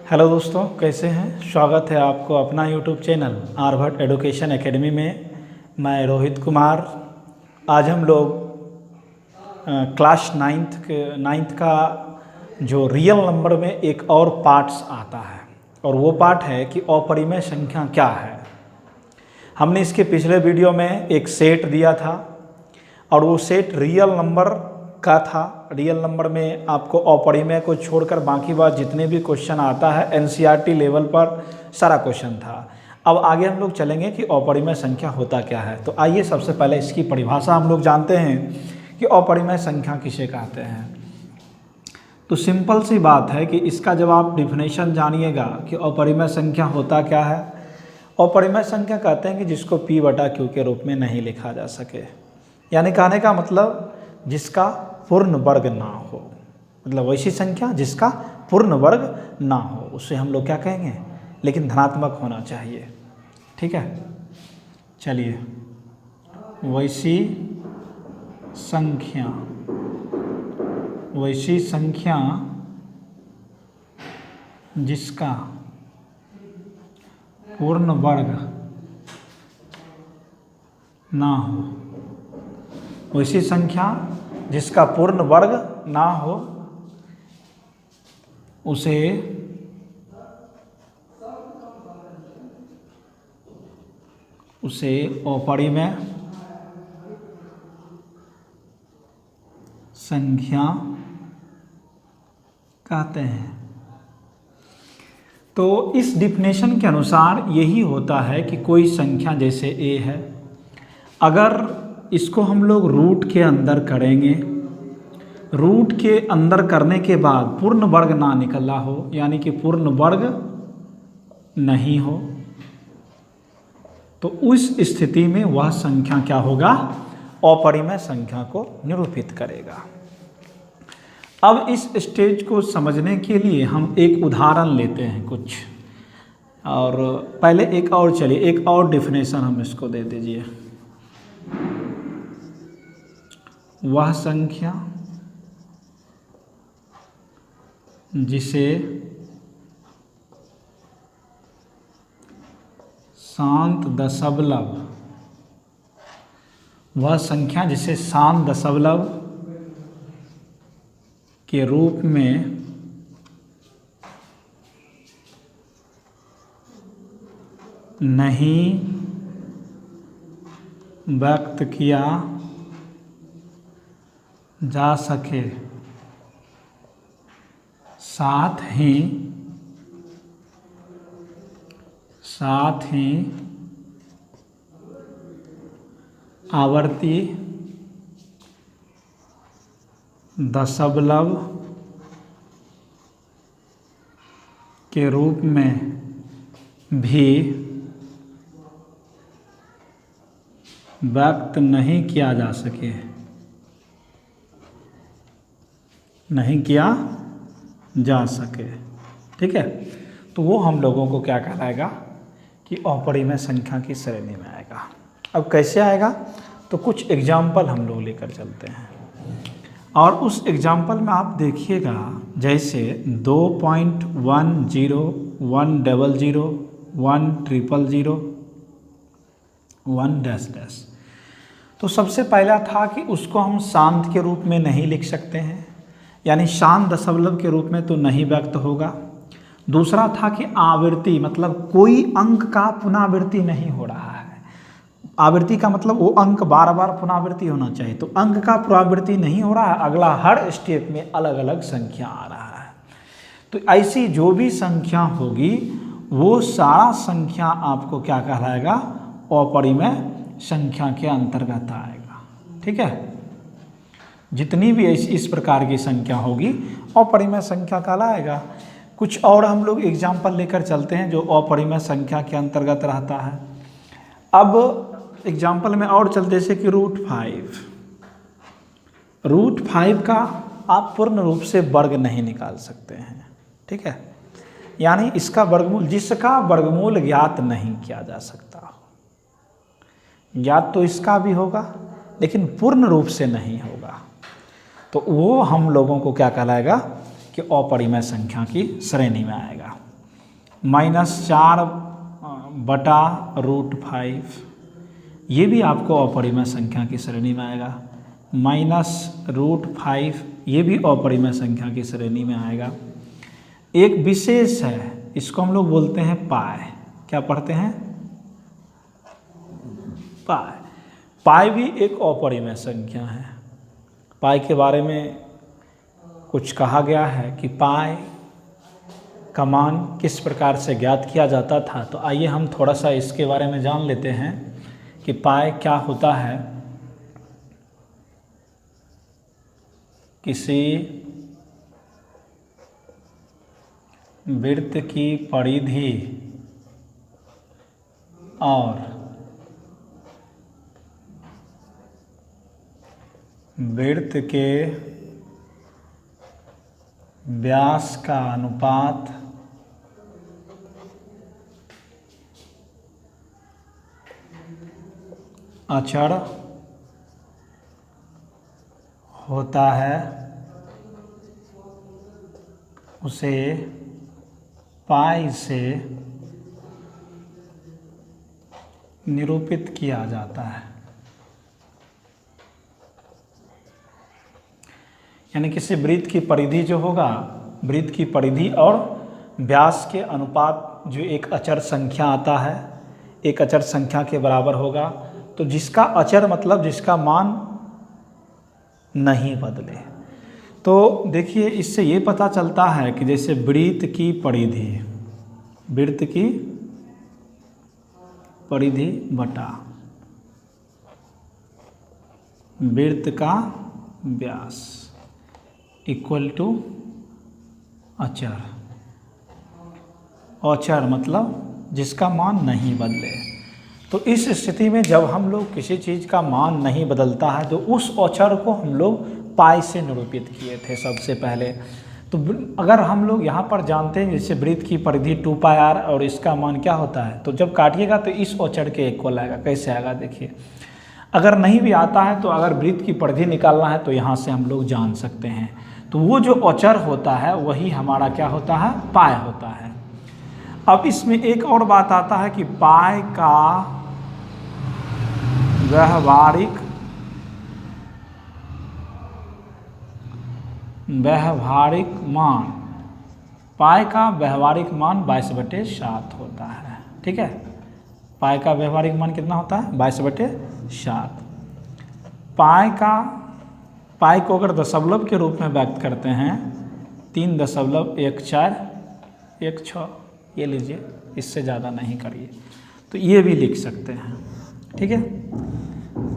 Hello दोस्तों, कैसे हैं। स्वागत है आपको अपना YouTube channel Aryabhatta education academy में। मैं रोहित कुमार। आज हम लोग क्लास नाइन्थ का जो रियल नंबर में एक और पार्ट्स आता है, और वो पार्ट है कि अपरिमेय संख्या क्या है। हमने इसके पिछले वीडियो में एक सेट दिया था और वो सेट रियल नंबर का था। रियल नंबर में आपको अपरिमेय को छोड़कर बाकी बात जितने भी क्वेश्चन आता है एनसीईआरटी लेवल पर सारा क्वेश्चन था। अब आगे हम लोग चलेंगे कि अपरिमेय संख्या होता क्या है। तो आइए सबसे पहले इसकी परिभाषा हम लोग जानते हैं कि अपरिमेय संख्या किसे कहते हैं। तो सिंपल सी बात है कि इसका जब आप डिफिनेशन जानिएगा कि अपरिमेय संख्या होता क्या है। अपरिमेय संख्या कहते हैं कि जिसको P/Q के रूप में नहीं लिखा जा सके, यानी कहने का मतलब जिसका पूर्ण वर्ग ना हो, मतलब वैसी संख्या जिसका पूर्ण वर्ग ना हो, उसे हम लोग क्या कहेंगे, लेकिन धनात्मक होना चाहिए। ठीक है, चलिए, वैसी संख्या जिसका पूर्ण वर्ग ना हो, वैसी संख्या जिसका पूर्ण वर्ग ना हो उसे अपरिमेय संख्या कहते हैं। तो इस डिफिनेशन के अनुसार यही होता है कि कोई संख्या जैसे a है, अगर इसको हम लोग रूट के अंदर करेंगे, रूट के अंदर करने के बाद पूर्ण वर्ग ना निकला हो, यानी कि पूर्ण वर्ग नहीं हो, तो उस स्थिति में वह संख्या क्या होगा, अपरिमेय संख्या को निरूपित करेगा। अब इस स्टेज को समझने के लिए हम एक उदाहरण लेते हैं कुछ, और पहले एक और डिफिनेशन हम इसको दे दीजिए। वह संख्या जिसे शांत दशमलव के रूप में नहीं व्यक्त किया जा सके, साथ ही आवर्ती दशमलव के रूप में भी व्यक्त नहीं किया जा सके। ठीक है, तो वो हम लोगों को क्या कहलाएगा कि अपरिमेय संख्या की श्रेणी में आएगा। अब कैसे आएगा, तो कुछ एग्जाम्पल हम लोग लेकर चलते हैं, और उस एग्जाम्पल में आप देखिएगा, जैसे 2.10 100 100 1 -- तो सबसे पहला था कि उसको हम शांत के रूप में नहीं लिख सकते हैं, यानी शांत दशमलव के रूप में तो नहीं व्यक्त होगा। दूसरा था कि आवृत्ति, मतलब कोई अंक का पुनरावृत्ति नहीं हो रहा है। आवृत्ति का मतलब वो अंक बार बार पुनरावृत्ति होना चाहिए, तो अंक का पुनरावृत्ति नहीं हो रहा है, अगला हर स्टेप में अलग अलग संख्या आ रहा है। तो ऐसी जो भी संख्या होगी वो सारा संख्या आपको क्या कहलाएगा, अपरिमेय संख्या के अंतर्गत आएगा। ठीक है, जितनी भी इस प्रकार की संख्या होगी अपरिमेय संख्या कहलाएगा। कुछ और हम लोग एग्जाम्पल लेकर चलते हैं जो अपरिमेय संख्या के अंतर्गत रहता है। अब एग्जाम्पल में और चलते, जैसे कि √5 का आप पूर्ण रूप से वर्ग नहीं निकाल सकते हैं। ठीक है, यानी इसका वर्गमूल, जिसका वर्गमूल ज्ञात नहीं किया जा सकता, ज्ञात तो इसका भी होगा लेकिन पूर्ण रूप से नहीं होगा, तो वो हम लोगों को क्या कहलाएगा कि अपरिमेय संख्या की श्रेणी में आएगा। -4/√5, ये भी आपको अपरिमेय संख्या की श्रेणी में आएगा। -√5 ये भी अपरिमेय संख्या की श्रेणी में आएगा। एक विशेष है, इसको हम लोग बोलते हैं पाई। क्या पढ़ते हैं? पाई। पाई भी एक अपरिमेय संख्या है। पाई के बारे में कुछ कहा गया है कि पाई का मान किस प्रकार से ज्ञात किया जाता था। तो आइए हम थोड़ा सा इसके बारे में जान लेते हैं कि पाई क्या होता है। किसी वृत्त की परिधि और वृत्त के व्यास का अनुपात अचर होता है, उसे पाई से निरूपित किया जाता है। यानी किसी वृत्त की परिधि जो होगा, वृत्त की परिधि और व्यास के अनुपात जो एक अचर संख्या आता है, एक अचर संख्या के बराबर होगा। तो जिसका अचर मतलब जिसका मान नहीं बदले। तो देखिए इससे ये पता चलता है कि जैसे वृत्त की परिधि, वृत्त की परिधि बटा वृत्त का व्यास इक्वल टू अचर। अचर मतलब जिसका मान नहीं बदले। तो इस स्थिति में जब हम लोग किसी चीज़ का मान नहीं बदलता है तो उस अचर को हम लोग पाई से निरूपित किए थे सबसे पहले। तो अगर हम लोग यहाँ पर जानते हैं जैसे वृत्त की परिधि 2πr और इसका मान क्या होता है, तो जब काटिएगा तो इस अचर के इक्वल आएगा। कैसे आएगा देखिए, अगर नहीं भी आता है तो अगर वृत्त की परिधि निकालना है तो यहाँ से हम लोग जान सकते हैं। तो वो जो अचर होता है वही हमारा क्या होता है, पाई होता है। अब इसमें एक और बात आता है कि पाई का व्यवहारिक मान, पाई का व्यवहारिक मान 22/7 होता है। ठीक है, पाई का व्यवहारिक मान कितना होता है, 22/7। पाई को अगर दशमलव के रूप में व्यक्त करते हैं 3.1416, ये लीजिए, इससे ज़्यादा नहीं करिए, तो ये भी लिख सकते हैं। ठीक है,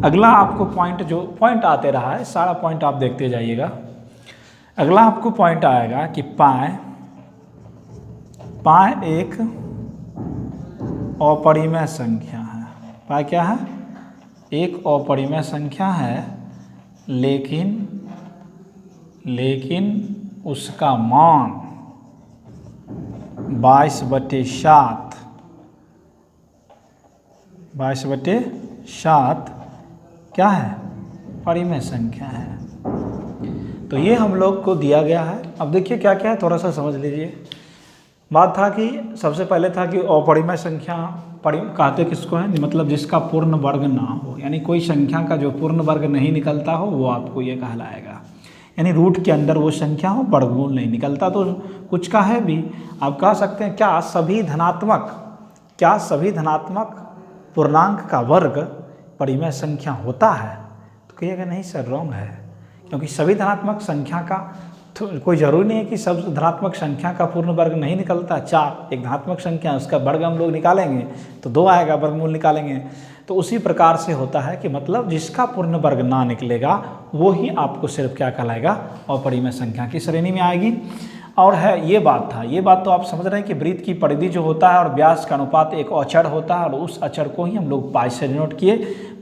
अगला आपको पॉइंट आते रहा है, सारा पॉइंट आप देखते जाइएगा। अगला आपको पॉइंट आएगा कि पाई एक अपरिमेय संख्या है। पाई क्या है, एक अपरिमेय संख्या है, लेकिन उसका मान 22/7 क्या है, परिमेय संख्या है। तो ये हम लोग को दिया गया है। अब देखिए क्या क्या है, थोड़ा सा समझ लीजिए। बात था कि सबसे पहले था कि अपरिमेय संख्या कहते किसको है, मतलब जिसका पूर्ण वर्ग ना हो, यानी कोई संख्या का जो पूर्ण वर्ग नहीं निकलता हो वो आपको ये कहलाएगा। यानी रूट के अंदर वो संख्या हो, वर्गमूल नहीं निकलता। तो कुछ का है भी, आप कह सकते हैं क्या सभी धनात्मक पूर्णांक का वर्ग परिमेय संख्या होता है? तो कहिएगा नहीं सर, रॉन्ग है, क्योंकि सभी धनात्मक संख्या का कोई ज़रूरी नहीं है कि सब धनात्मक संख्या का पूर्ण वर्ग नहीं निकलता। 4 एक धनात्मक संख्या, उसका वर्ग हम लोग निकालेंगे तो 2 आएगा, वर्गमूल निकालेंगे तो उसी प्रकार से होता है कि मतलब जिसका पूर्ण वर्ग ना निकलेगा वो ही आपको सिर्फ क्या कहलाएगा, अपरिमेय संख्या की श्रेणी में आएगी। और है ये बात था, ये बात तो आप समझ रहे हैं कि वृत्त की परिधि जो होता है और व्यास का अनुपात एक अचर होता है और उस अचर को ही हम लोग पाई से डिनोट किए।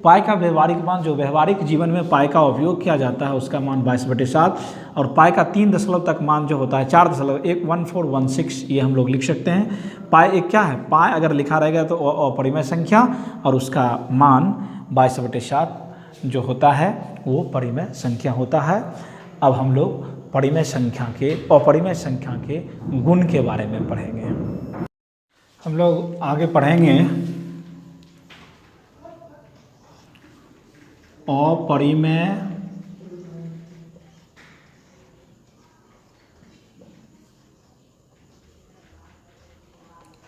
पाई का व्यवहारिक मान, जो व्यवहारिक जीवन में पाई का उपयोग किया जाता है, उसका मान 22/7 और पाई का 3 दशमलव तक मान जो होता है 4.1416, ये हम लोग लिख सकते हैं। पाई एक क्या है, पाई अगर लिखा रहेगा तो अपरिमेय संख्या और उसका मान 22/7 जो होता है वो परिमेय संख्या होता है। अब हम लोग अपरिमेय संख्या के गुण के बारे में पढ़ेंगे। हम लोग आगे पढ़ेंगे अपरिमेय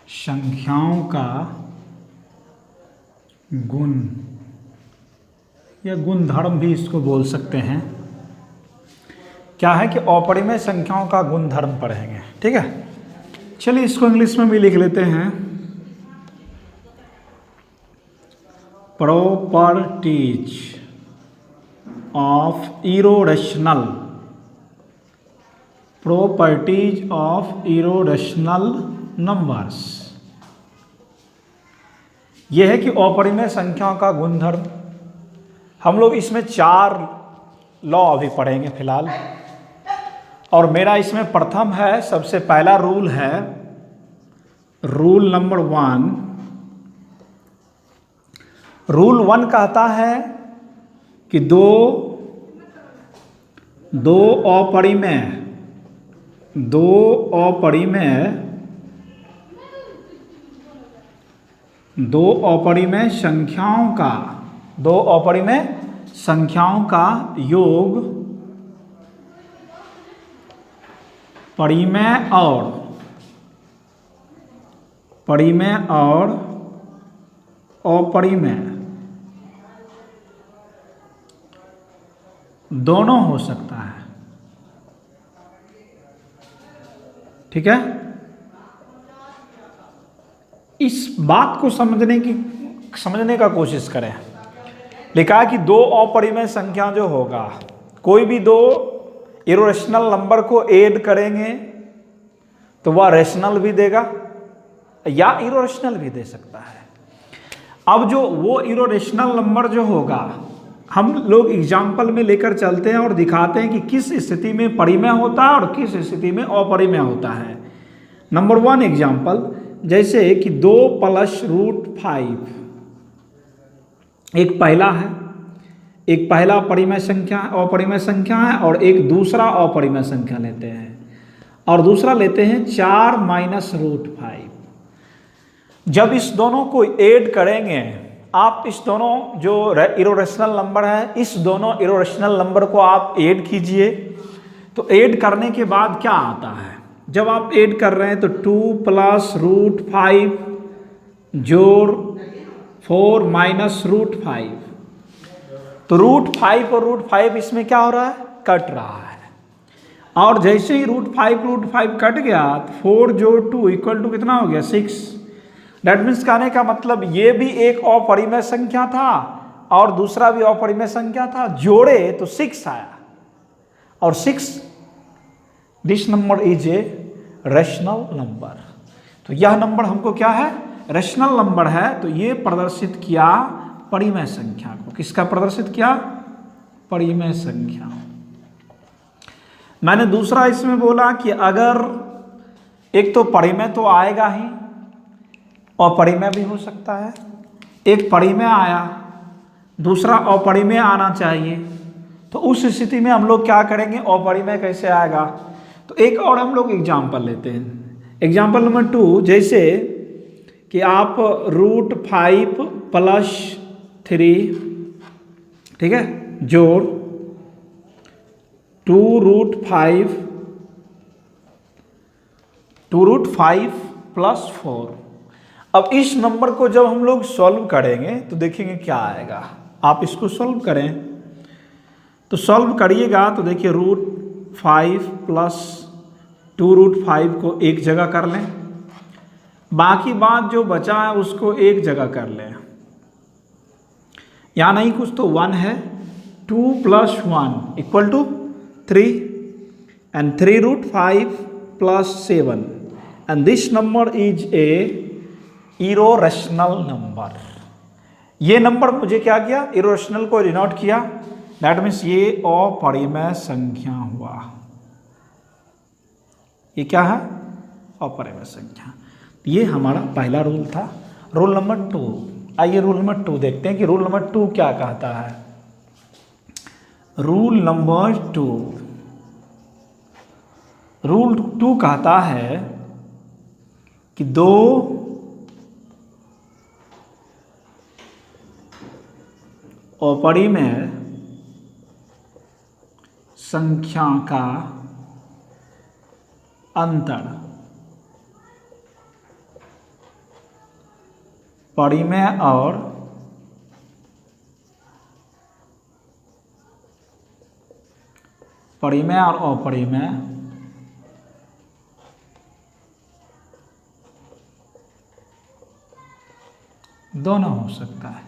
संख्याओं का गुण या गुणधर्म भी इसको बोल सकते हैं। क्या है कि अपरिमेय संख्याओं का गुणधर्म पढ़ेंगे, ठीक है। चलिए इसको इंग्लिश में भी लिख लेते हैं। Properties of irrational numbers. यह है कि अपरिमेय संख्याओं का गुणधर्म। हम लोग इसमें 4 लॉ अभी पढ़ेंगे फिलहाल, और मेरा इसमें प्रथम है, सबसे पहला रूल है रूल नंबर 1। रूल 1 कहता है कि दो अपरिमेय संख्याओं का योग परिमेय और अपरिमेय दोनों हो सकता है, ठीक है। इस बात को समझने का कोशिश करें। लिखा है कि 2 अपरिमेय संख्या जो होगा, कोई भी 2 इरोरेशनल नंबर को ऐड करेंगे तो वह रेशनल भी देगा या इरोरेशनल भी दे सकता है। अब जो वो इरोरेशनल नंबर जो होगा, हम लोग एग्जाम्पल में लेकर चलते हैं और दिखाते हैं कि किस स्थिति में परिमेय होता है और किस स्थिति में अपरिमेय होता है। नंबर 1 एग्जाम्पल, जैसे कि 2 + √5 एक पहला अपरिमेय संख्या है और एक दूसरा अपरिमेय संख्या लेते हैं, और दूसरा लेते हैं 4 - √5। जब इस दोनों को ऐड करेंगे, आप इस दोनों जो इरोरेशनल नंबर है, इस दोनों इरोरेशनल नंबर को आप ऐड कीजिए। तो ऐड करने के बाद क्या आता है, जब आप ऐड कर रहे हैं तो 2 + √5 जोड़ 4 - √5, तो √5 और √5 इसमें क्या हो रहा है, कट रहा है। और जैसे ही √5 कट गया, 4 जोड़ 2 = कितना हो गया, 6। डेट मीन्स कहने का मतलब ये भी एक अपरिमेय संख्या था और दूसरा भी अपरिमेय संख्या था, जोड़े तो 6 आया, और 6 this number is a rational number. तो यह नंबर हमको क्या है, रेशनल नंबर है। तो ये प्रदर्शित किया परिमेय संख्या को। किसका प्रदर्शित किया, परिमेय संख्या। मैंने दूसरा इसमें बोला कि अगर एक तो परिमेय तो आएगा ही, अपरिमेय भी हो सकता है। एक परिमेय आया, दूसरा अपरिमेय आना चाहिए, तो उस स्थिति में हम लोग क्या करेंगे, अपरिमेय कैसे आएगा। तो एक और हम लोग एग्जाम्पल लेते हैं। एग्जाम्पल नंबर 2, जैसे कि आप √5 + 3, ठीक है, जोड़ 2√5 + 4। अब इस नंबर को जब हम लोग सॉल्व करेंगे तो देखेंगे क्या आएगा। आप इसको सॉल्व करें, तो सॉल्व करिएगा तो देखिए √5 + 2√5 को एक जगह कर लें, बाकी बात जो बचा है उसको एक जगह कर लें। यहाँ नहीं कुछ तो 1 है, 2 + 1 = 3 and 3√5 + 7 and this number is a irrational number. ये नंबर मुझे क्या किया, इरोरेशनल को डिनोट किया। दैट मीन्स ये अपरिमेय संख्या हुआ। ये क्या है, अपरिमेय संख्या। ये हमारा पहला रूल था। रूल नंबर 2, आइए रूल नंबर 2 देखते हैं कि रूल नंबर 2 क्या कहता है। रूल नंबर 2 कहता है कि 2 अपरिमेय संख्या का अंतर परिमेय और अपरिमेय दोनों हो सकता है।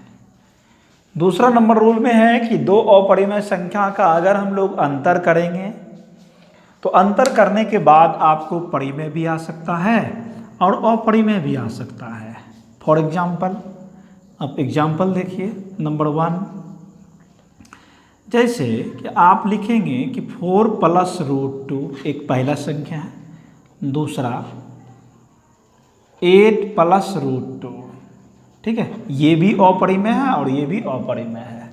दूसरा नंबर रूल में है कि दो अपरिमेय संख्या का अगर हम लोग अंतर करेंगे तो अंतर करने के बाद आपको परिमेय भी आ सकता है और अपरिमेय भी आ सकता है। फॉर एग्जाम्पल, अब एग्जाम्पल देखिए नंबर 1, जैसे कि आप लिखेंगे कि 4 + √2 एक पहला संख्या है, दूसरा 8 + √2, ठीक है, ये भी अपरिमेय है और ये भी अपरिमेय है।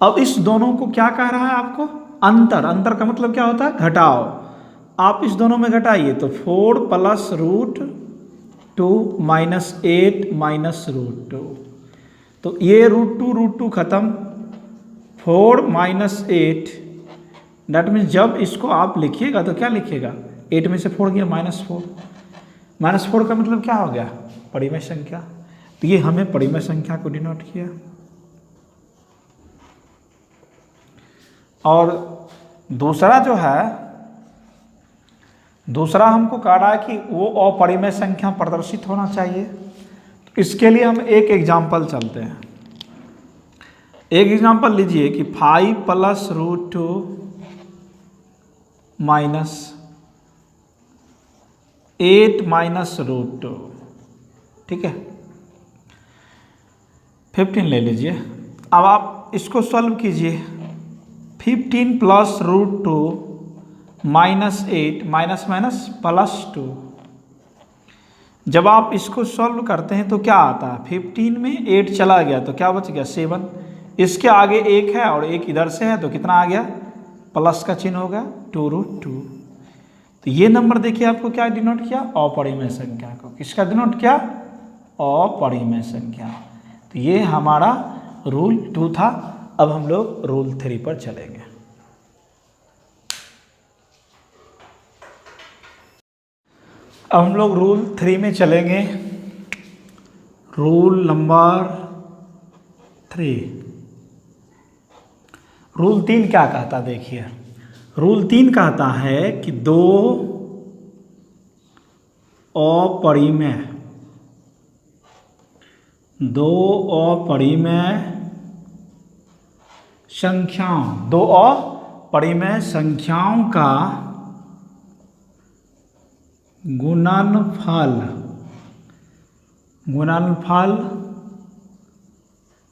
अब इस दोनों को क्या कह रहा है आपको? अंतर। अंतर का मतलब क्या होता है? घटाओ। आप इस दोनों में घटाइए तो 4 + √2 -8 -√2, तो ये √2 खत्म, 4 - 8, दैट मीन्स जब इसको आप लिखिएगा तो क्या लिखिएगा? 8 में से 4 गया -4, -4 का मतलब क्या हो गया? परिमेय संख्या। तो ये हमें परिमेय संख्या को डिनोट किया। और दूसरा जो है, दूसरा हमको कह रहा है कि वो अपरिमेय संख्या प्रदर्शित होना चाहिए। तो इसके लिए हम एक एग्जाम्पल चलते हैं। एक एग्जाम्पल लीजिए कि 5 + √2 -8 -√2, ठीक है, 15 ले लीजिए। अब आप इसको सॉल्व कीजिए। 15 + √2 -8 -2। जब आप इसको सॉल्व करते हैं तो क्या आता है? 15 में 8 चला गया तो क्या बच गया? 7। इसके आगे 1 है और 1 इधर से है तो कितना आ गया? प्लस का चिन्ह होगा 2√2। तो ये नंबर देखिए आपको क्या डिनोट किया? अपरिमेय संख्या को। किसका डिनोट किया? अपरिमेय संख्या। तो ये हमारा रूल 2 था। अब हम लोग रूल 3 पर चलेंगे। अब हम लोग रूल 3 में चलेंगे। Rule number 3। रूल 3 क्या कहता? देखिए, रूल 3 कहता है कि दो अपरिमेय संख्याओं का गुणनफल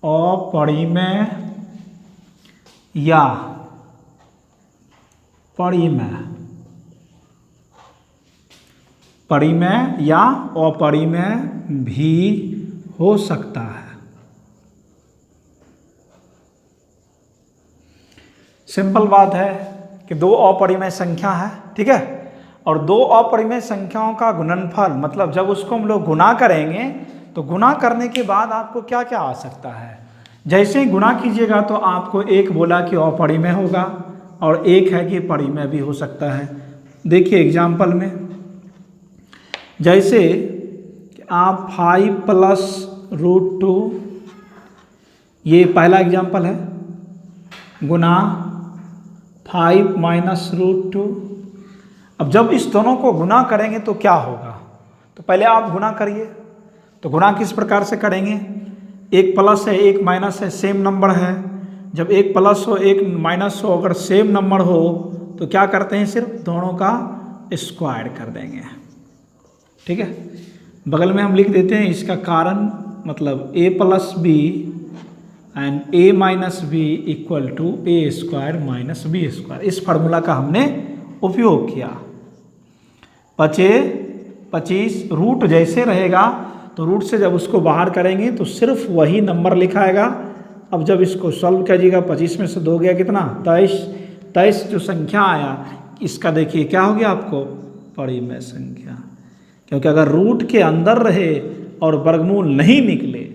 अपरिमेय या परिमेय या अपरिमेय भी हो सकता है। सिंपल बात है कि दो अपरिमेय संख्या है, ठीक है, और दो अपरिमेय संख्याओं का गुणनफल मतलब जब उसको हम लोग गुणा करेंगे तो गुणा करने के बाद आपको क्या क्या आ सकता है। जैसे ही गुणा कीजिएगा तो आपको एक बोला कि अपरिमेय होगा और एक है कि परिमेय भी हो सकता है। देखिए एग्जाम्पल में, जैसे आप 5 + √2, ये पहला एग्जाम्पल है, गुना 5 - √2। अब जब इस दोनों को गुना करेंगे तो क्या होगा? तो पहले आप गुना करिए। तो गुना किस प्रकार से करेंगे? एक प्लस है एक माइनस है, सेम नंबर है। जब एक प्लस हो एक माइनस हो, अगर सेम नंबर हो तो क्या करते हैं? सिर्फ दोनों का स्क्वायर कर देंगे, ठीक है। बगल में हम लिख देते हैं इसका कारण, मतलब a + b and a - b = a² - b²। इस फार्मूला का हमने उपयोग किया। 25 रूट जैसे रहेगा तो रूट से जब उसको बाहर करेंगे तो सिर्फ वही नंबर लिखाएगा। अब जब इसको सॉल्व कीजिएगा, 25 में से 2 गया कितना? 23 जो संख्या आया इसका देखिए क्या हो गया आपको? परिमेय संख्या। क्योंकि अगर रूट के अंदर रहे और वर्गमूल नहीं निकले,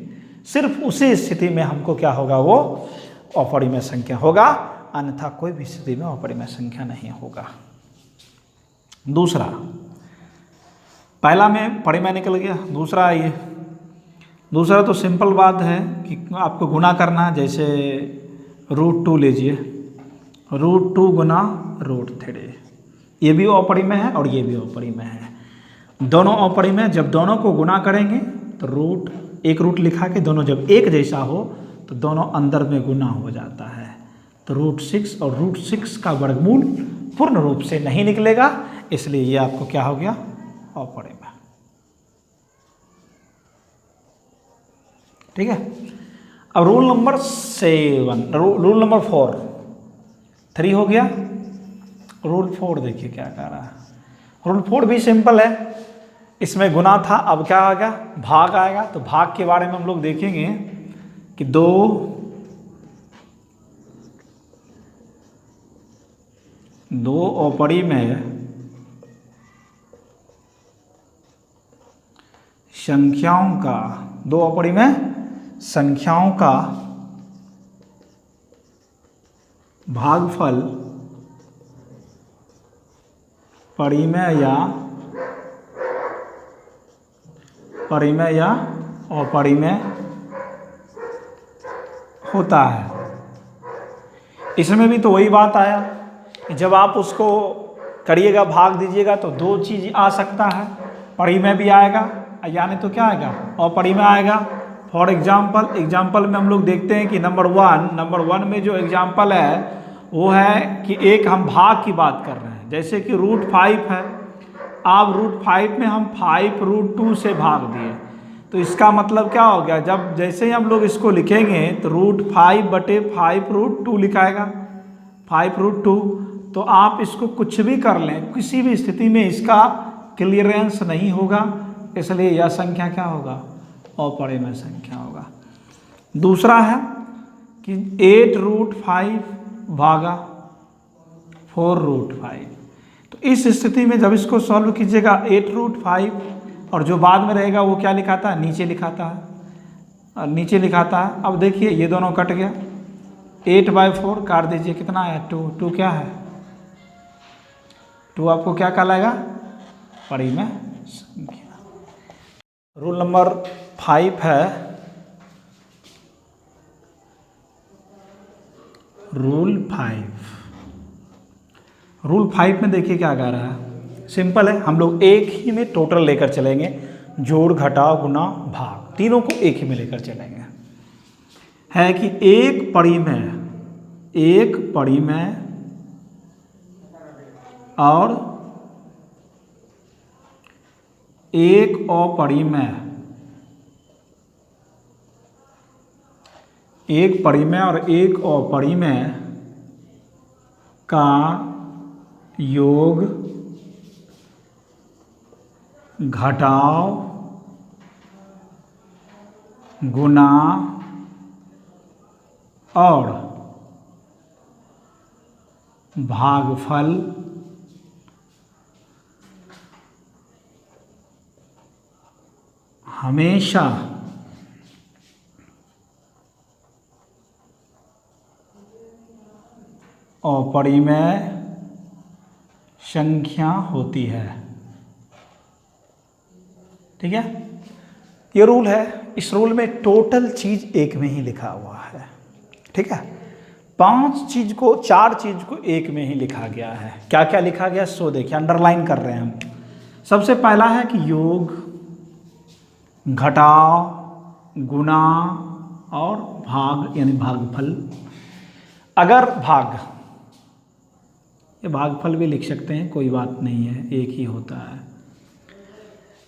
सिर्फ उसी स्थिति में हमको क्या होगा? वो अपरिमेय संख्या होगा, अन्यथा कोई भी स्थिति में अपरिमेय संख्या नहीं होगा। दूसरा, पहला में परिमेय निकल गया, दूसरा आइए। दूसरा तो सिंपल बात है कि आपको गुना करना है, जैसे √2 लीजिए, √2 गुना √3, ये भी अपरिमेय है और ये भी अपरिमेय है। दोनों अपरिमेय, जब दोनों को गुना करेंगे तो एक रूट लिखा के दोनों जब एक जैसा हो तो दोनों अंदर में गुना हो जाता है। तो √6 और √6 का वर्गमूल पूर्ण रूप से नहीं निकलेगा, इसलिए ये आपको क्या हो गया, अपरिमेय। ठीक है। अब रूल नंबर 4, 3 हो गया। रूल 4 देखिए क्या कह रहा है। रूल 4 भी सिंपल है, इसमें गुना था, अब क्या आएगा, भाग आएगा। तो भाग के बारे में हम लोग देखेंगे कि दो अपरिमेय संख्याओं का, दो अपरिमेय संख्याओं का भागफल परिमेय या अपरिमेय होता है। इसमें भी तो वही बात आया कि जब आप उसको करिएगा, भाग दीजिएगा, तो दो चीज़ आ सकता है, परिमेय भी आएगा यानी तो क्या आएगा, अपरिमेय आएगा। फॉर एग्जाम्पल में हम लोग देखते हैं कि नंबर वन में जो एग्जाम्पल है वो है कि एक हम भाग की बात कर रहे हैं, जैसे कि √5 है। अब √5 में हम 5√2 से भाग दिए, तो इसका मतलब क्या हो गया, जब जैसे ही हम लोग इसको लिखेंगे तो √5/5√2 लिखाएगा, 5√2। तो आप इसको कुछ भी कर लें, किसी भी स्थिति में इसका क्लियरेंस नहीं होगा, इसलिए यह संख्या क्या होगा, अपरिमेय संख्या होगा। दूसरा है कि 8√5 भागा 4√5। तो इस स्थिति में जब इसको सॉल्व कीजिएगा 8√5 और जो बाद में रहेगा वो क्या लिखाता है, नीचे लिखाता है। अब देखिए ये दोनों कट गया, 8/4 काट दीजिए, कितना है, 2 क्या है, 2 आपको क्या कहलाएगा, परिमेय संख्या। रूल नंबर 5 है, रूल 5 में देखिए क्या कह रहा है, सिंपल है। हम लोग एक ही में टोटल लेकर चलेंगे, जोड़ घटाव गुना भाग, तीनों को एक ही में लेकर चलेंगे। है कि एक परिमेय और एक अपरिमेय, एक परिमेय और एक अपरिमेय का योग घटाव गुना और भागफल हमेशा अपरिमेय संख्या होती है। ठीक है, ये रूल है। इस रूल में टोटल चीज एक में ही लिखा हुआ है। ठीक है, 4 चीज को एक में ही लिखा गया है। क्या क्या लिखा गया सो देखिए, अंडरलाइन कर रहे हैं हम। सबसे पहला है कि योग, घटाव, गुना और भाग यानी भागफल। अगर ये भागफल भी लिख सकते हैं, कोई बात नहीं है, एक ही होता है।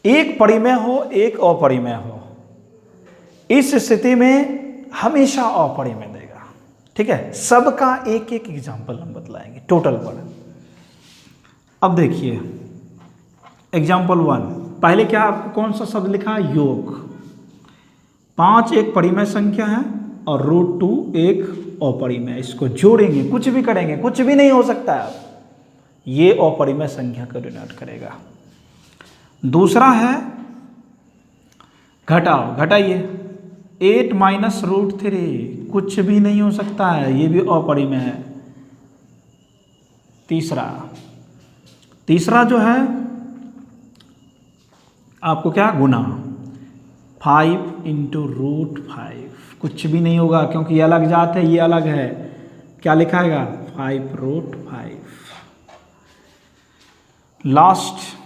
एक परिमेय हो, एक अपरिमेय हो, इस स्थिति में हमेशा अपरिमेय देगा। ठीक है, सबका एक एक एग्जाम्पल हम बतलाएंगे टोटल पर। अब देखिए एग्जाम्पल 1, पहले क्या आपको कौन सा शब्द लिखा है, योग। 5 एक परिमेय संख्या है और √2 एक अपरिमेय। इसको जोड़ेंगे, कुछ भी करेंगे, कुछ भी नहीं हो सकता है, ये अपरिमेय संख्या को डिनोट करेगा। दूसरा है घटाव, घटाइए 8 - √3 कुछ भी नहीं हो सकता है, ये भी अपरिमेय है। तीसरा जो है आपको क्या गुना 5 × √5, कुछ भी नहीं होगा क्योंकि ये अलग जात है, ये अलग है। क्या लिखाएगा 5√5। लास्ट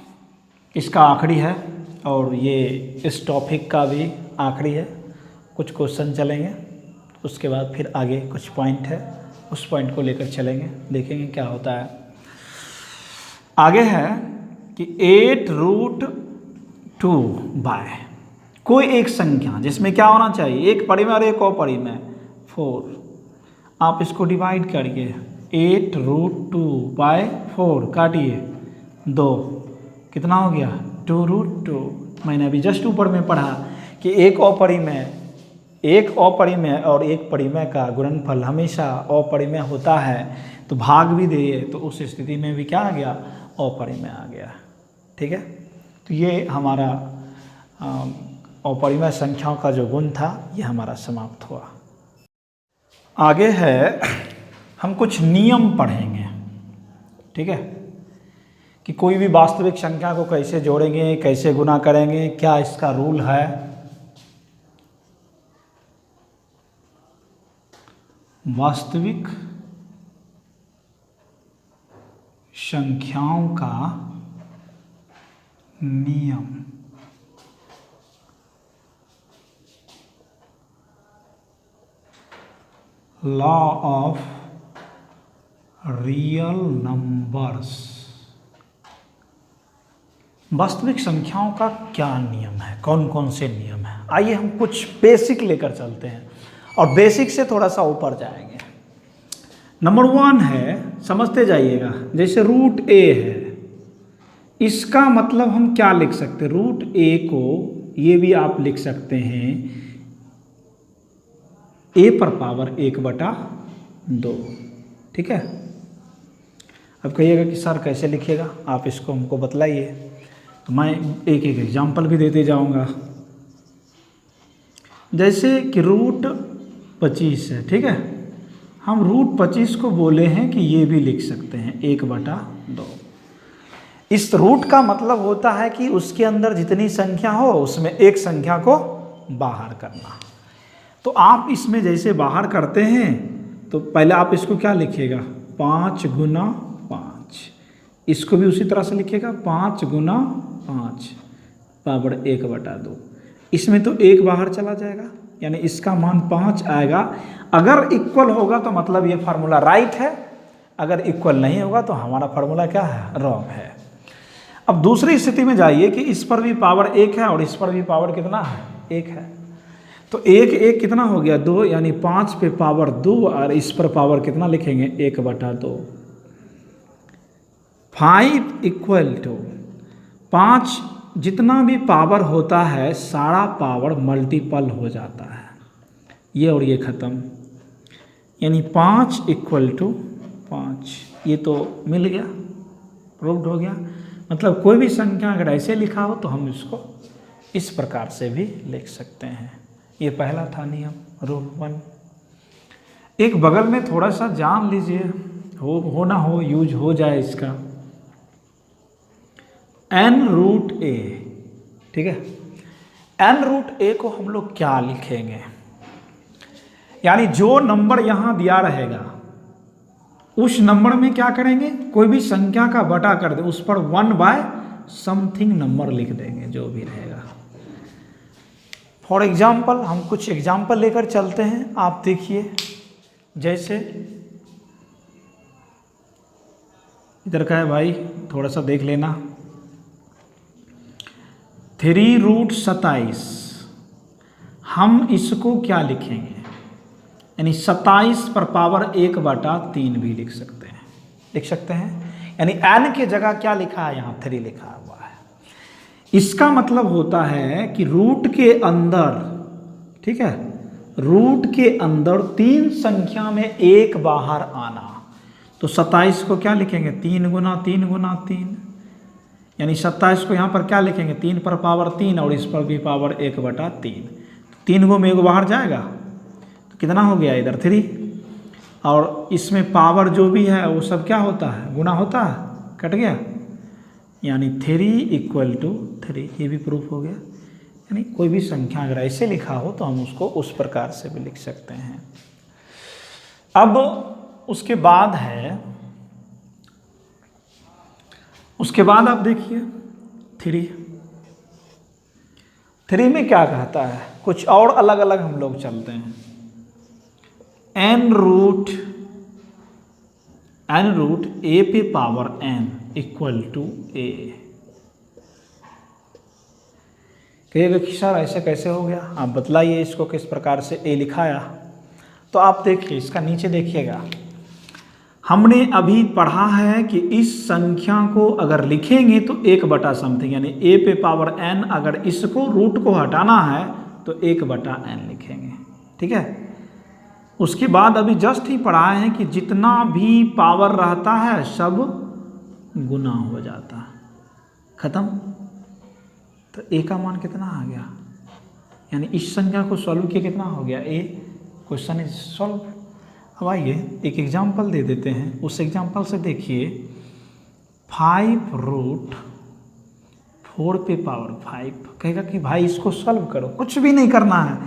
इसका आखिरी है और ये इस टॉपिक का भी आखिरी है। कुछ क्वेश्चन चलेंगे, उसके बाद फिर आगे कुछ पॉइंट है, उस पॉइंट को लेकर चलेंगे, देखेंगे क्या होता है। आगे है कि 8√2 कोई एक संख्या जिसमें क्या होना चाहिए, एक परिमेय और एक अपरिमेय 4। आप इसको डिवाइड करिए, 8√2/4 काटिए 2, कितना हो गया 2√2। मैंने अभी जस्ट ऊपर में पढ़ा कि एक अपरिमेय और एक परिमेय का गुणनफल हमेशा अपरिमेय होता है, तो भाग भी दे तो उस स्थिति में भी क्या आ गया, अपरिमेय आ गया। ठीक है, तो ये हमारा अपरिमेय संख्याओं का जो गुण था ये हमारा समाप्त हुआ। आगे है हम कुछ नियम पढ़ेंगे। ठीक है, कि कोई भी वास्तविक संख्या को कैसे जोड़ेंगे, कैसे गुना करेंगे, क्या इसका रूल है। वास्तविक संख्याओं का नियम। Law of real numbers. वास्तविक संख्याओं का क्या नियम है, कौन कौन से नियम है। आइए हम कुछ बेसिक लेकर चलते हैं और बेसिक से थोड़ा सा ऊपर जाएंगे। नंबर 1 है, समझते जाइएगा, जैसे √a है, इसका मतलब हम क्या लिख सकते हैं, √a को ये भी आप लिख सकते हैं a⁴1/2। ठीक है, अब कहिएगा कि सर कैसे लिखिएगा, आप इसको हमको बतलाइए। तो मैं एक एक एग्जाम्पल भी देते जाऊंगा। जैसे कि √25 है, ठीक है, हम √25 को बोले हैं कि ये भी लिख सकते हैं 1/2। इस रूट का मतलब होता है कि उसके अंदर जितनी संख्या हो उसमें एक संख्या को बाहर करना। तो आप इसमें जैसे बाहर करते हैं तो पहले आप इसको क्या लिखिएगा 5 × 5, इसको भी उसी तरह से लिखिएगा 5 × 5 पावर 1/2। इसमें तो 1 बाहर चला जाएगा, यानी इसका मान 5 आएगा। अगर इक्वल होगा तो मतलब ये फार्मूला राइट है, अगर इक्वल नहीं होगा तो हमारा फार्मूला क्या है, रॉन्ग है। अब दूसरी स्थिति में जाइए कि इस पर भी पावर 1 है और इस पर भी पावर कितना है, 1 है। तो 1 कितना हो गया 2, यानी 5 पे पावर 2 और इस पर पावर कितना लिखेंगे 1/2। 5 = 5 जितना भी पावर होता है सारा पावर मल्टीपल हो जाता है, ये और ये ख़त्म, यानी 5 = 5। ये तो मिल गया, प्रूव्ड हो गया। मतलब कोई भी संख्या अगर ऐसे लिखा हो तो हम इसको इस प्रकार से भी लिख सकते हैं। ये पहला था नियम, रूल 1। एक बगल में थोड़ा सा जान लीजिए, हो ना हो यूज हो जाए इसका, n√a। ठीक है, n√a को हम लोग क्या लिखेंगे, यानी जो नंबर यहाँ दिया रहेगा उस नंबर में क्या करेंगे, कोई भी संख्या का बटा कर दे, उस पर 1/समथिंग नंबर लिख देंगे जो भी रहेगा। फॉर एग्जाम्पल हम कुछ एग्जाम्पल लेकर चलते हैं, आप देखिए। जैसे इधर का है भाई, थोड़ा सा देख लेना, 3√27। हम इसको क्या लिखेंगे, यानी 27 पर पावर 1/3 भी लिख सकते हैं, यानी n के जगह क्या लिखा है, यहाँ 3 लिखा हुआ है। इसका मतलब होता है कि रूट के अंदर, ठीक है, रूट के अंदर 3 संख्या में 1 बाहर आना। तो 27 को क्या लिखेंगे 3 × 3 × 3, यानी 27 को यहाँ पर क्या लिखेंगे 3 पर पावर 3 और इस पर भी पावर 1/3। 3 में 1 बाहर जाएगा तो कितना हो गया इधर 3, और इसमें पावर जो भी है वो सब क्या होता है, गुना होता है, कट गया, यानी 3 = 3, ये भी प्रूफ हो गया। यानी कोई भी संख्या अगर ऐसे लिखा हो तो हम उसको उस प्रकार से भी लिख सकते हैं। अब उसके बाद आप देखिए 3 में क्या कहता है, कुछ और अलग अलग हम लोग चलते हैं। n रूट a पे पावर n = a। कहिएगा कि सर ऐसे कैसे हो गया, आप बतलाइए इसको किस प्रकार से a लिखाया। तो आप देखिए इसका नीचे देखिएगा, हमने अभी पढ़ा है कि इस संख्या को अगर लिखेंगे तो 1/समथिंग, यानी a पे पावर n, अगर इसको रूट को हटाना है तो 1/n लिखेंगे, ठीक है। उसके बाद अभी जस्ट ही पढ़ा है कि जितना भी पावर रहता है सब गुना हो जाता है, खत्म। तो a का मान कितना आ गया, यानी इस संख्या को सॉल्व किया कितना हो गया a। Question is solve. अब आइए एक एग्जाम्पल दे देते हैं, उस एग्जाम्पल से देखिए 5√4 पे पावर 5। कहेगा कि भाई इसको सॉल्व करो, कुछ भी नहीं करना है।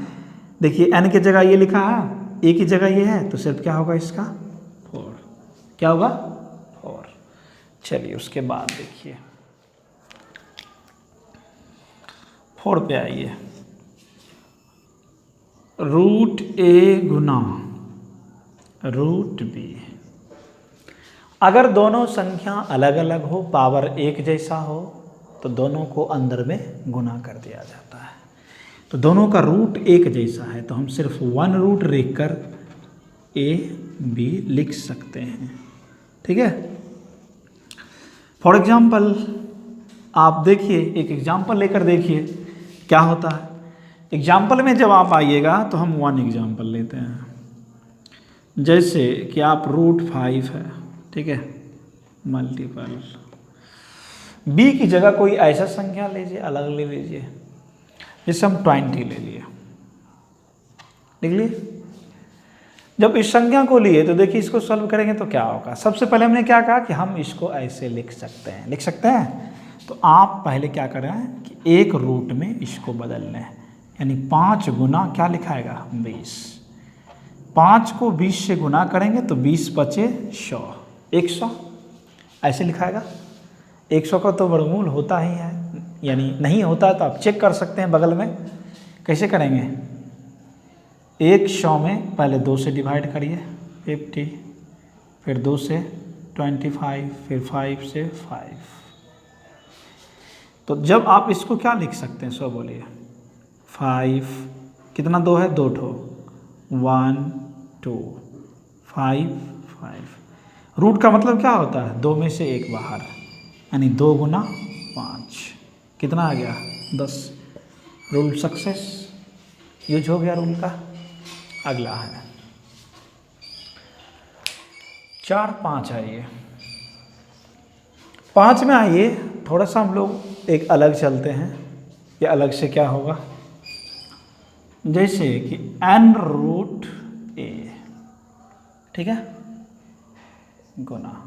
देखिए n की जगह ये लिखा है, a की जगह ये है, तो सिर्फ क्या होगा इसका 4, क्या होगा 4। चलिए उसके बाद देखिए 4 पे आइए, √a गुना √b। अगर दोनों संख्या अलग अलग हो, पावर एक जैसा हो, तो दोनों को अंदर में गुना कर दिया जाता है। तो दोनों का रूट एक जैसा है तो हम सिर्फ 1 रूट लिखकर a b लिख सकते हैं, ठीक है। फॉर एग्जाम्पल आप देखिए, एक एग्जाम्पल लेकर देखिए क्या होता है। एग्जाम्पल में जब आप आइएगा तो हम 1 एग्जाम्पल लेते हैं, जैसे कि आप √5 है, ठीक है, मल्टीपल b की जगह कोई ऐसा संख्या लीजिए, अलग ले लीजिए, जैसे हम 20 ले लिए, लिख लिए। जब इस संख्या को लिए तो देखिए इसको सॉल्व करेंगे तो क्या होगा। सबसे पहले हमने क्या कहा कि हम इसको ऐसे लिख सकते हैं, तो आप पहले क्या कर रहे हैं कि एक रूट में इसको बदल लें, यानी 5 गुना क्या लिखाएगा 20। 5 को 20 से गुना करेंगे तो 20 बचे 100 ऐसे लिखाएगा। 100 का तो वर्गमूल होता ही है, यानी नहीं होता तो आप चेक कर सकते हैं बगल में। कैसे करेंगे, 100 में पहले 2 से डिवाइड करिए 50, फिर 2 से 25, फिर 5 से 5। तो जब आप इसको क्या लिख सकते हैं, 100 बोलिए 5, कितना 2 है, 2 ठो, 1 2 5 5। रूट का मतलब क्या होता है, 2 में से 1 बाहर, यानी 2 गुना 5, कितना आ गया 10। रूल सक्सेस, यूज हो गया रूल का। अगला है 4 5 आइए, 5 में आइए थोड़ा सा हम लोग एक अलग चलते हैं। ये अलग से क्या होगा, जैसे कि n√a, ठीक है, गुना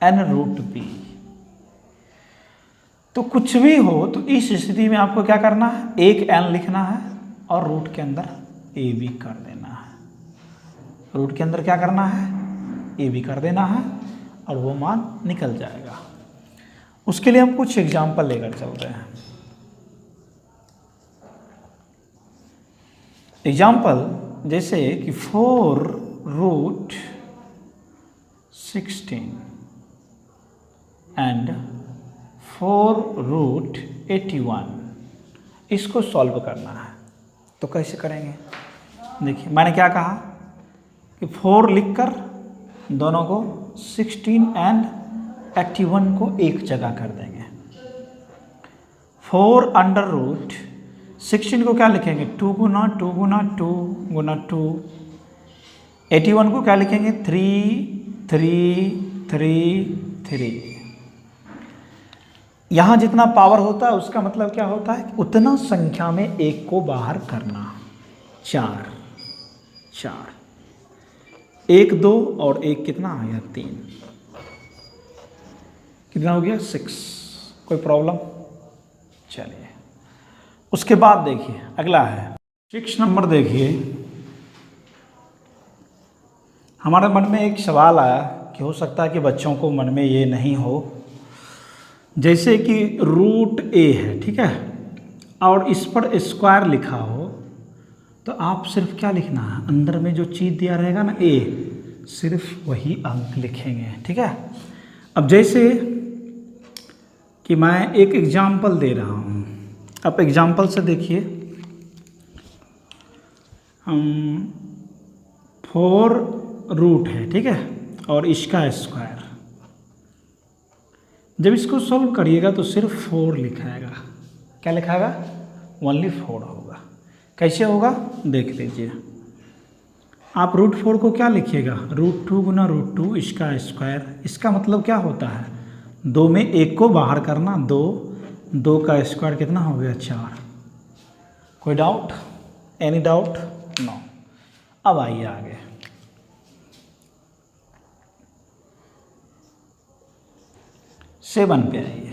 n√b। तो कुछ भी हो तो इस स्थिति में आपको क्या करना है, एक n लिखना है और रूट के अंदर a भी कर देना है। रूट के अंदर क्या करना है, a भी कर देना है और वो मान निकल जाएगा। उसके लिए हम कुछ एग्जाम्पल लेकर चलते हैं। एग्जाम्पल जैसे कि 4√16 एंड 4√81, इसको सॉल्व करना है। तो कैसे करेंगे, देखिए मैंने क्या कहा कि 4 लिखकर दोनों को 16 एंड 81 को एक जगह कर देंगे। 4√16 को क्या लिखेंगे, 2 गुना 2 गुना 2 गुना 2। 81 को क्या लिखेंगे, 3 3 3 3। यहाँ जितना पावर होता है उसका मतलब क्या होता है, उतना संख्या में एक को बाहर करना। 4 1 2 और 1 कितना आ गया 3, कितना हो गया 6। कोई प्रॉब्लम? चलिए उसके बाद देखिए अगला है 6 नंबर। देखिए हमारे मन में एक सवाल आया कि हो सकता है कि बच्चों को मन में ये नहीं हो, जैसे कि रूट ए है, ठीक है, और इस पर स्क्वायर लिखा हो, तो आप सिर्फ क्या लिखना है, अंदर में जो चीज़ दिया रहेगा ना ए, सिर्फ वही अंक लिखेंगे, ठीक है। अब जैसे कि मैं एक एग्जाम्पल दे रहा हूँ, आप एग्जाम्पल से देखिए, हम 4 रूट है, ठीक है, और इसका स्क्वायर। जब इसको सॉल्व करिएगा तो सिर्फ 4 लिखाएगा। क्या लिखाएगा? ओनली 4 होगा। कैसे होगा देख लीजिए। आप रूट 4 को क्या लिखिएगा, √2 गुना √2 इसका स्क्वायर। इसका मतलब क्या होता है, 2 में 1 को बाहर करना, 2 का स्क्वायर कितना हो गया 4। कोई डाउट? Any doubt? नो। अब आइए आगे। सेवन पे आइए।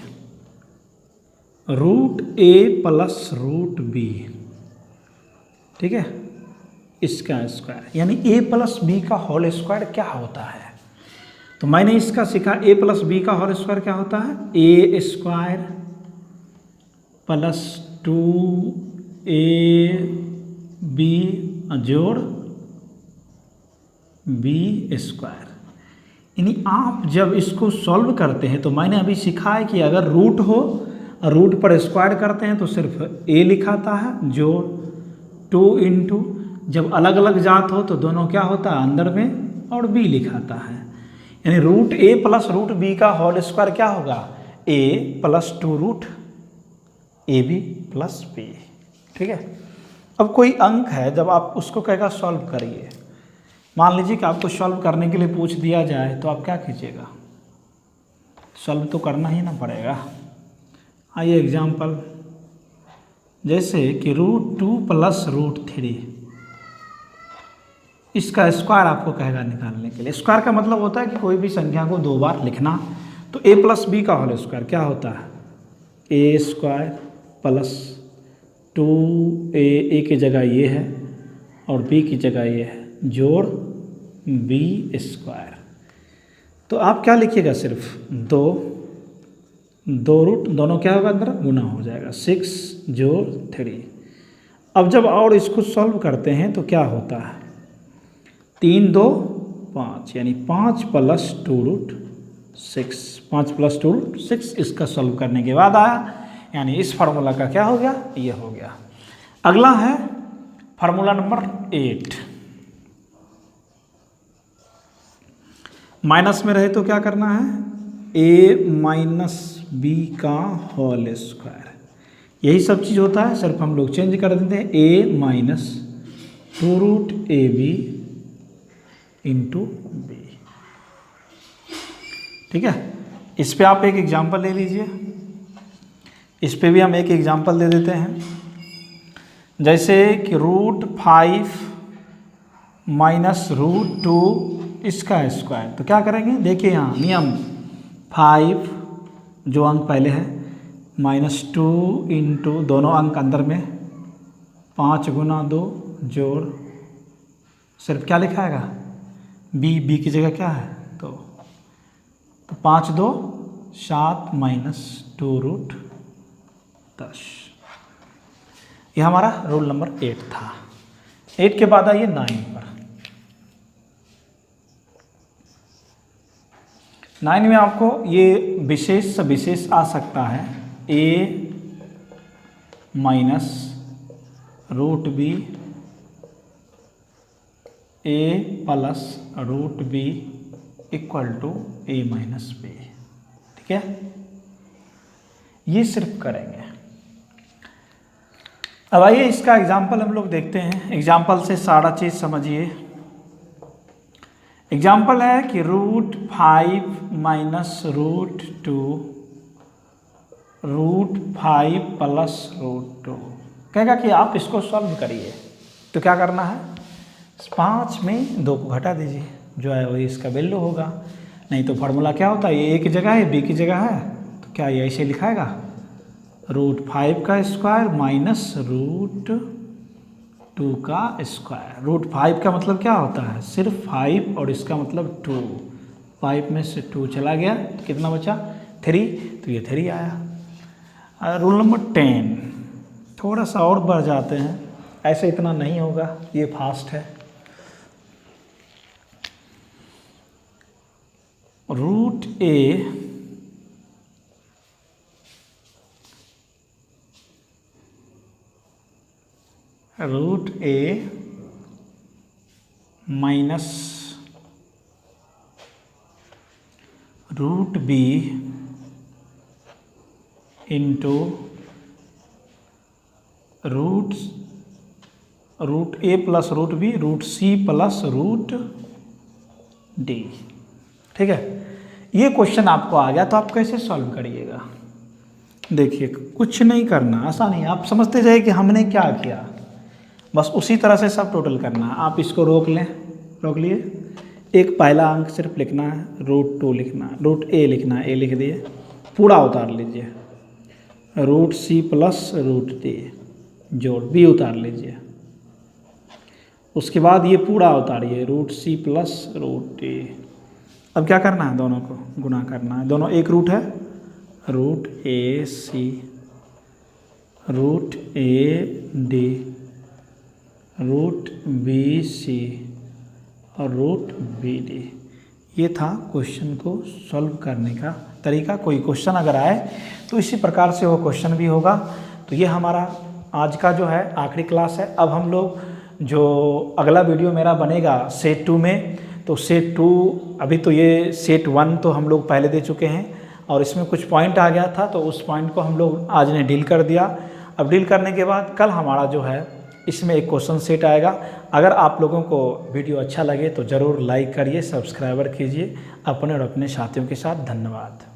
√a प्लस √b, ठीक है, इसका स्क्वायर, यानी a प्लस बी का होल स्क्वायर क्या होता है। तो मैंने इसका सीखा, a प्लस बी का होल स्क्वायर क्या होता है, a स्क्वायर प्लस 2ab जोड़ b स्क्वायर। यानी आप जब इसको सॉल्व करते हैं तो मैंने अभी सीखा है कि अगर रूट हो, रूट पर स्क्वायर करते हैं तो सिर्फ a लिखाता है, जोड़ 2 इंटू, जब अलग अलग जात हो तो दोनों क्या होता है अंदर में, और b लिखाता है। यानी √a प्लस √b का होल स्क्वायर क्या होगा, a plus 2√ab plus b, ठीक है। अब कोई अंक है, जब आप उसको कहेगा सॉल्व करिए, मान लीजिए कि आपको सॉल्व करने के लिए पूछ दिया जाए, तो आप क्या कीजिएगा, सॉल्व तो करना ही ना पड़ेगा। आइए एग्जाम्पल, जैसे कि √2 प्लस √3, इसका स्क्वायर आपको कहेगा निकालने के लिए। स्क्वायर का मतलब होता है कि कोई भी संख्या को 2 बार लिखना। तो a प्लस बी का होल स्क्वायर क्या होता है, a स्क्वायर प्लस 2a की जगह ये है और b की जगह ये है, जोड़ b स्क्वायर। तो आप क्या लिखिएगा, सिर्फ 2 रूट, दोनों क्या होगा अंदर गुना हो जाएगा, 6 जोड़ 3। अब जब और इसको सॉल्व करते हैं तो क्या होता है, 3 2 5, यानी 5 प्लस 2√6, 5 प्लस 2√6 इसका सॉल्व करने के बाद आया, यानी इस फार्मूला का क्या हो गया, ये हो गया। अगला है फार्मूला नंबर 8। माइनस में रहे तो क्या करना है, a माइनस बी का होल स्क्वायर। यही सब चीज़ होता है, सिर्फ हम लोग चेंज कर देते हैं, a minus 2√ab into b, ठीक है। इस पे आप एक एग्जांपल ले लीजिए, इस पे भी हम एक एग्जांपल दे देते हैं। जैसे कि √5 माइनस √2 इसका स्क्वायर। तो क्या करेंगे, देखिए यहाँ नियम, 5 जो अंक पहले है माइनस 2 इंटू, दोनों अंक अंदर में, 5 गुना 2 जोड़, सिर्फ क्या लिखाएगा, b की जगह क्या है, तो 5 2 7 माइनस 2√10। यह हमारा रूल नंबर 8 था। 8 के बाद आइए 9 पर। 9 में आपको ये विशेष से विशेष आ सकता है, a minus √b, a plus √b equal to a minus b, ठीक है। ये सिर्फ करेंगे। अब आइए इसका एग्जाम्पल हम लोग देखते हैं। एग्जाम्पल से सारा चीज़ समझिए। एग्जाम्पल है कि √5 माइनस √2 √5 प्लस √2 कहेगा कि आप इसको सॉल्व करिए। तो क्या करना है, 5 में 2 को घटा दीजिए, जो है वही इसका वैल्यू होगा। नहीं तो फार्मूला क्या होता है, ये A की जगह है, B की जगह है, तो क्या ये ऐसे लिखाएगा, √5 का स्क्वायर माइनस √2 का स्क्वायर। √5 का मतलब क्या होता है, सिर्फ 5 और इसका मतलब 2। 5 में से 2 चला गया तो कितना बचा, 3, तो ये 3 आया। रूल नंबर 10, थोड़ा सा और बढ़ जाते हैं, ऐसे इतना नहीं होगा, ये फास्ट है। √a minus √b into √a plus √b √c plus √d। ठीक है, ये क्वेश्चन आपको आ गया तो आप कैसे सॉल्व करिएगा। देखिए कुछ नहीं करना, आसान है, आप समझते जाइए कि हमने क्या किया, बस उसी तरह से सब टोटल करना है। आप इसको रोक लें, रोक लिए, एक पहला अंक सिर्फ लिखना है, √2 लिखना है, √a लिखना है, a लिख दिए, पूरा उतार लीजिए, √c प्लस √d जोड़ b उतार लीजिए, उसके बाद ये पूरा उतारिए, √c प्लस √d। अब क्या करना है, दोनों को गुना करना है, दोनों एक रूट है, √ac √ad √bc और √bd। ये था क्वेश्चन को सॉल्व करने का तरीका। कोई क्वेश्चन अगर आए तो इसी प्रकार से वो क्वेश्चन भी होगा। तो ये हमारा आज का जो है आखिरी क्लास है। अब हम लोग जो अगला वीडियो मेरा बनेगा सेट 2 में, तो सेट 2 अभी तो ये सेट 1 तो हम लोग पहले दे चुके हैं और इसमें कुछ पॉइंट आ गया था, तो उस पॉइंट को हम लोग आज ने डील कर दिया। अब डील करने के बाद कल हमारा जो है इसमें एक क्वेश्चन सेट आएगा। अगर आप लोगों को वीडियो अच्छा लगे तो ज़रूर लाइक करिए, सब्सक्राइबर कीजिए अपने और अपने साथियों के साथ। धन्यवाद।